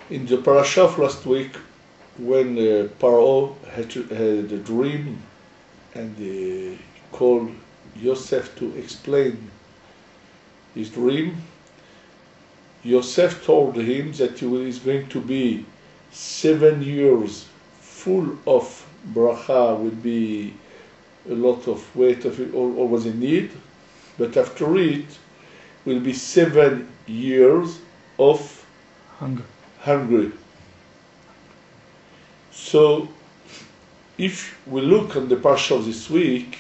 In the parasha of last week, when Paro had a dream and he called Yosef to explain his dream, Yosef told him that he is going to be 7 years full of bracha, will be a lot of weight of it, always in need, but after it will be 7 years of hungry. So if we look on the parsha of this week,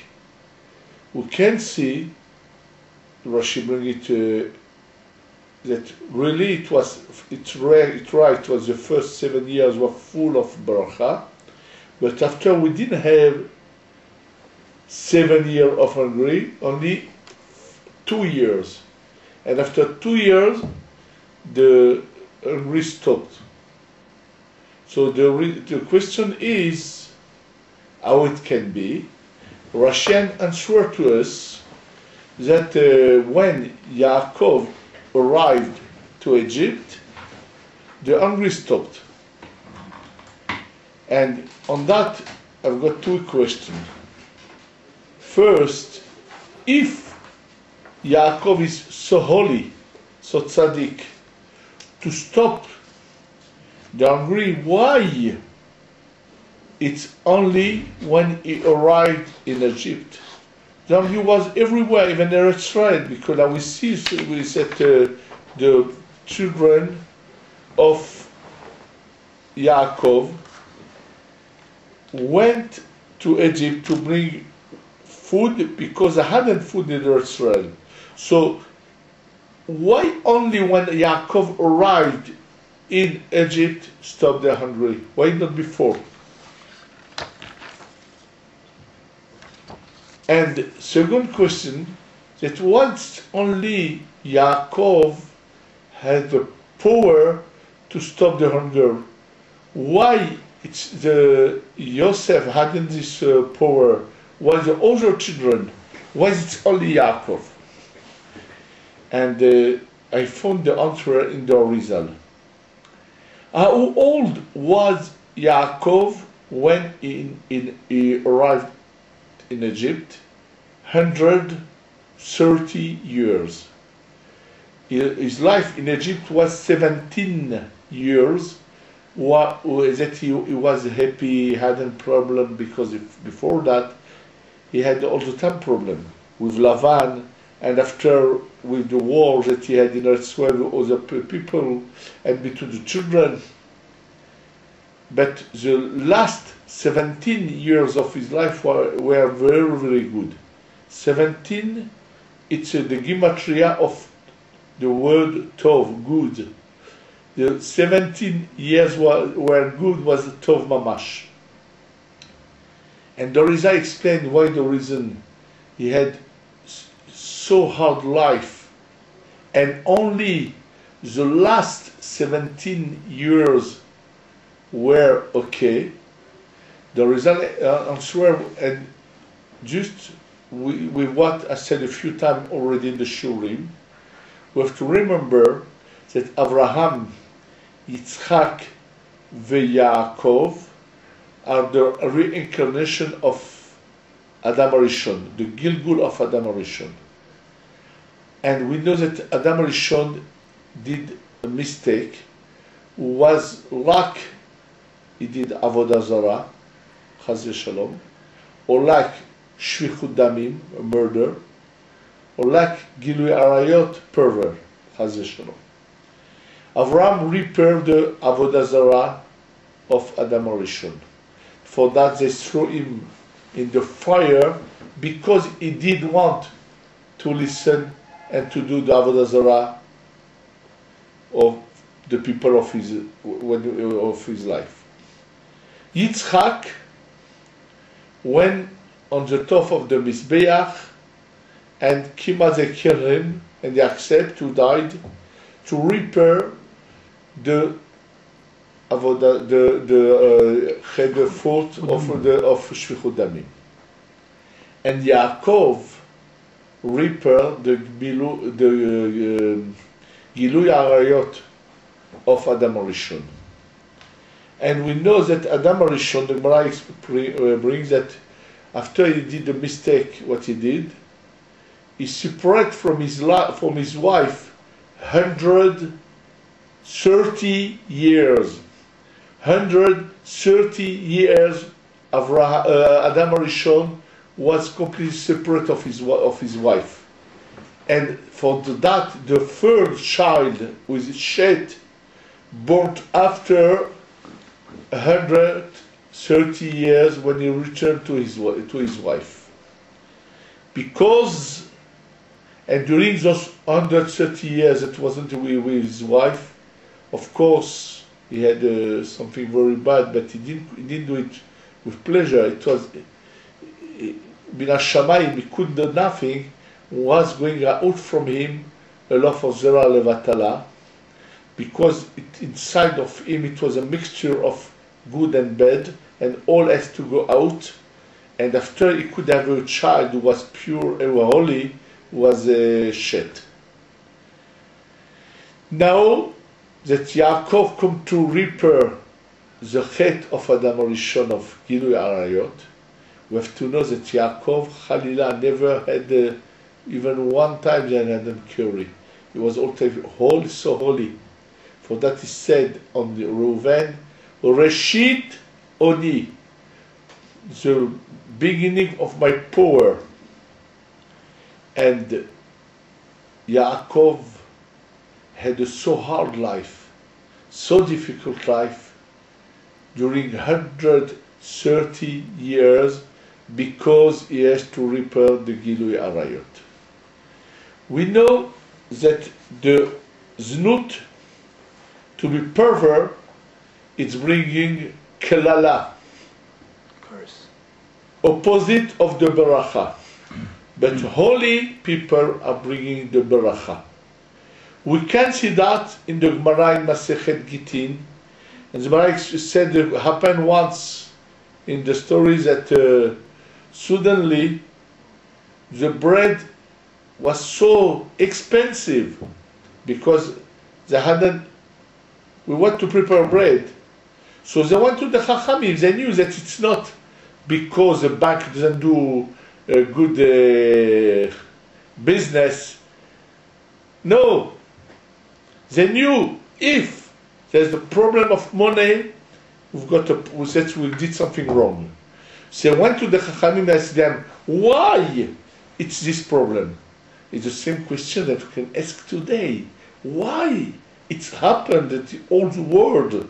we can see Rashi bring it that really it was the first 7 years were full of bracha, but after we didn't have 7 years of hungry, only 2 years, and after 2 years the hungry stopped. So the question is how it can be. Rashi answered to us that when Yaakov arrived to Egypt, the hungry stopped. And on that, I've got two questions. First, if Yaakov is so holy, so tzaddik, to stop the hungry, why it's only when he arrived in Egypt? The hungry was everywhere, even in Israel, because we see that the children of Yaakov went to Egypt to bring food because they hadn't food in Israel. So why only when Yaakov arrived in Egypt stop the hungry? Why not before? And second question, that once only Yaakov had the power to stop the hunger, why it's the Yosef hadn't this power? Why the other children? Why it's only Yaakov? And I found the answer in the Arizal. How old was Yaakov when he arrived in Egypt? 130 years. His life in Egypt was 17 years. That he was happy, he hadn't problem, because before that he had all the time problem with Lavan, and after with the war that he had in Israel with other people and between the children. But the last 17 years of his life were very, very good. 17, it's the gematria of the word tov, good. The 17 years were good was tov mamash. And Doriza explained why the reason he had so hard life, and only the last 17 years were okay. Doriza answered, and just with what I said a few times already in the Shurim, we have to remember that Abraham, Yitzchak, Yaakov are the reincarnation of Adam Rishon, the Gilgul of Adam Rishon. And we know that Adam Rishon did a mistake, was like he did Avodah Zarah, Chaz Shalom, or like Shvichut Damim, murder, or like Gilui Arayot, pervert, Chaz Shalom. Avram repaired the Avodah Zarah of Adam Rishon. For that they threw him in the fire because he did want to listen and to do the Avodah Zarah of the people of his life. Yitzchak went on the top of the Mizbeach and Kima they killed him and they accept to die to repair the avodah, the fault of Shvichut Damim. And Yaakov repaired the Gilui Arayot of Adam Rishon. And we know that Adam Arishon, the Gemara brings that after he did the mistake, what he did, he separated from his wife 130 years. 130 years of Adam Arishon was completely separate of his wife. And for that, the third child with Shet, born after 130 years when he returned to his wife. Because, and during those 130 years it wasn't with his wife, of course he had something very bad, but he didn't do it with pleasure. It was Bin Hashamayim, he couldn't do nothing, was going out from him a lot of Zera Levatala, because inside of him it was a mixture of good and bad, and all has to go out. And after he could have a child who was pure and holy, was Shet. Now that Yaakov come to repair the chet of Adam Arishon of Gilui Arayot, we have to know that Yaakov Chalila never had even one time an Adam Curie. He was always holy, so holy. For that he said on the Reuven, Reshit Oni, the beginning of my power. And Yaakov had a so hard life, so difficult life, during 130 years, because he has to repair the Gilui Arayot. We know that the Znut, to be pervert, it's bringing Kelala, curse, opposite of the Beracha. But holy people are bringing the Beracha. We can see that in the Gemara in Masechet Gittin. And the Gemara said it happened once in the story that suddenly the bread was so expensive because they hadn't, we want to prepare bread. So they went to the Chachamim. They knew that it's not because the bank doesn't do a good business. No. They knew if there's a problem of money, we did something wrong. So they went to the Chachamim and asked them, why it's this problem? It's the same question that we can ask today. Why it's happened that the old world,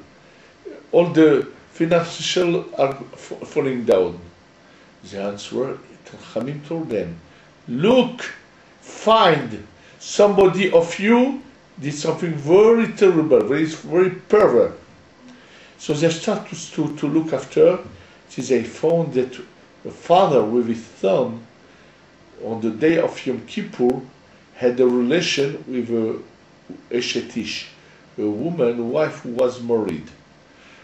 all the financial are falling down? The answer, Chachamim told them, look, find somebody of you did something very terrible, very pervert. So they start to look after. They found that a father with his son on the day of Yom Kippur had a relation with a Eshetish, a woman, a wife who was married.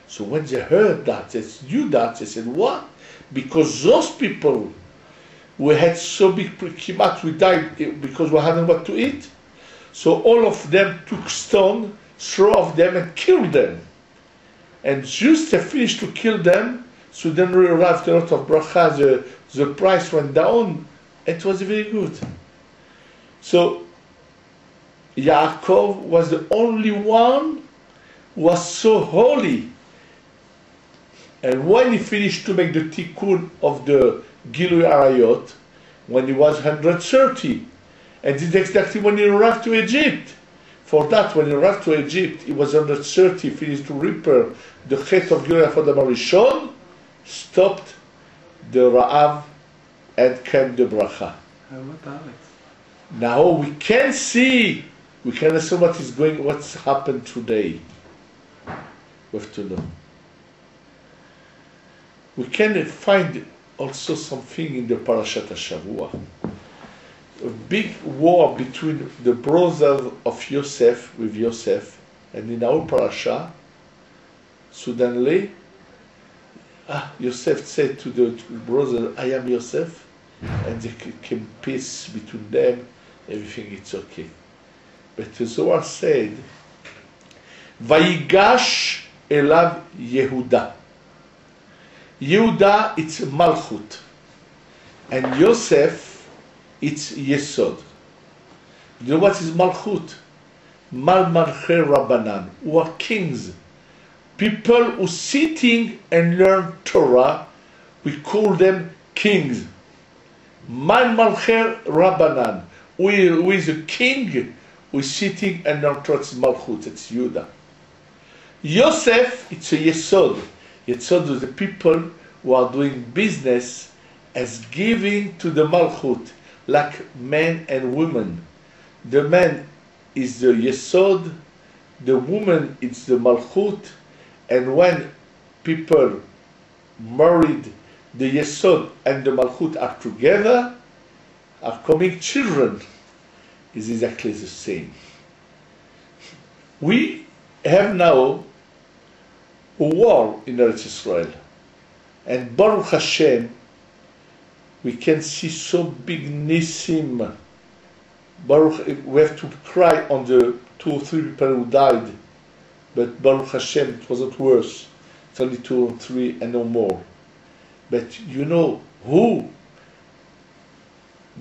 So when they heard that, they knew that, they said, what? Because those people who had so big kimat, we died because we hadn't what to eat. So all of them took stone, threw off them and killed them. And just they finished to kill them, so then we arrived a lot of bracha, the price went down. It was very good. So Yaakov was the only one who was so holy. And when he finished to make the tikkun of the Gilui Arayot, when he was 130, and this is exactly when he arrived to Egypt. For that, when he arrived to Egypt, he was 130, finished to repair the chet of Gilui Adam Arishon, stopped the Ra'av, and came the bracha. How about Alex? Now we can see, we can assume what's happened today. We have to know. We can find also something in the Parashat Shavua. A big war between the brothers of Yosef with Yosef, and in our parasha, suddenly, Yosef said to the brother, I am Yosef, and there came peace between them, everything is okay. But the Zohar said, Vayigash Elav Yehuda. Yehuda, it's Malchut. And Yosef, it's Yesod. You know what is Malchut? Mal Malchei Rabbanan, who are kings. People who sitting and learn Torah, we call them kings. Mal Malchei Rabbanan, who is a king, who is sitting and learn Torah, it's Malchut, it's Yehuda. Yosef, it's a Yesod. Yesod is the people who are doing business as giving to the Malchut, like men and women. The man is the Yesod, the woman is the Malchut, and when people married, the Yesod and the Malchut are together, are coming children, is exactly the same. We have now a war in Eretz Israel, and Baruch Hashem, we can see so big nisim. Baruch, we have to cry on the 2 or 3 people who died, but Baruch Hashem, it wasn't worse. It's only 2 or 3 and no more. But you know who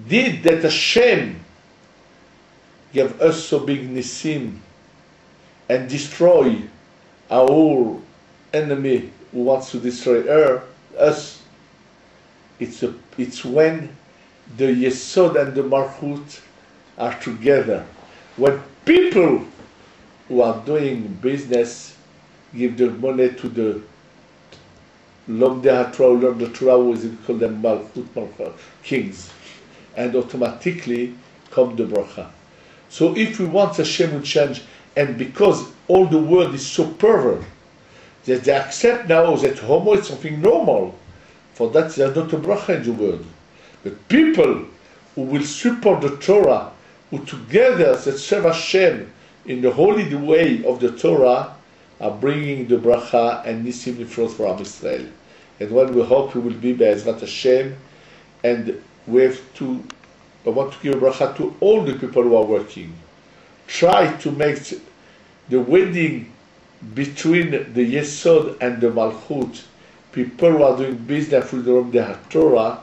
did that? Hashem gave us so big nisim and destroy our enemy who wants to destroy us. It's when the Yesod and the Malchut are together. When people who are doing business give the money to the Lomdei HaTorah, learn the Torah, we call them Malchut, kings, and automatically come the bracha. So if we want Hashem to change, and because all the world is so perverted, that they accept now that homo is something normal, for that there's not a bracha in the world. But people who will support the Torah, who together that serve Hashem in the holy way of the Torah, are bringing the bracha and nisim nifros for Am Yisrael. And when we hope we will be be'ezrat Hashem, and we have to, I want to give a bracha to all the people who are working. Try to make the wedding between the Yesod and the Malchut, people who are doing business with the Lomdei HaTorah,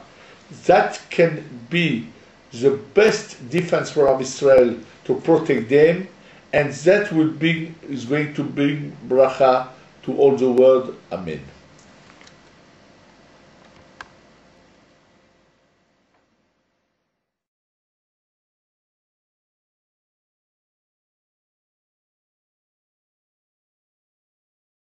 that can be the best defense for Am Yisrael to protect them, and that is going to bring bracha to all the world. Amen.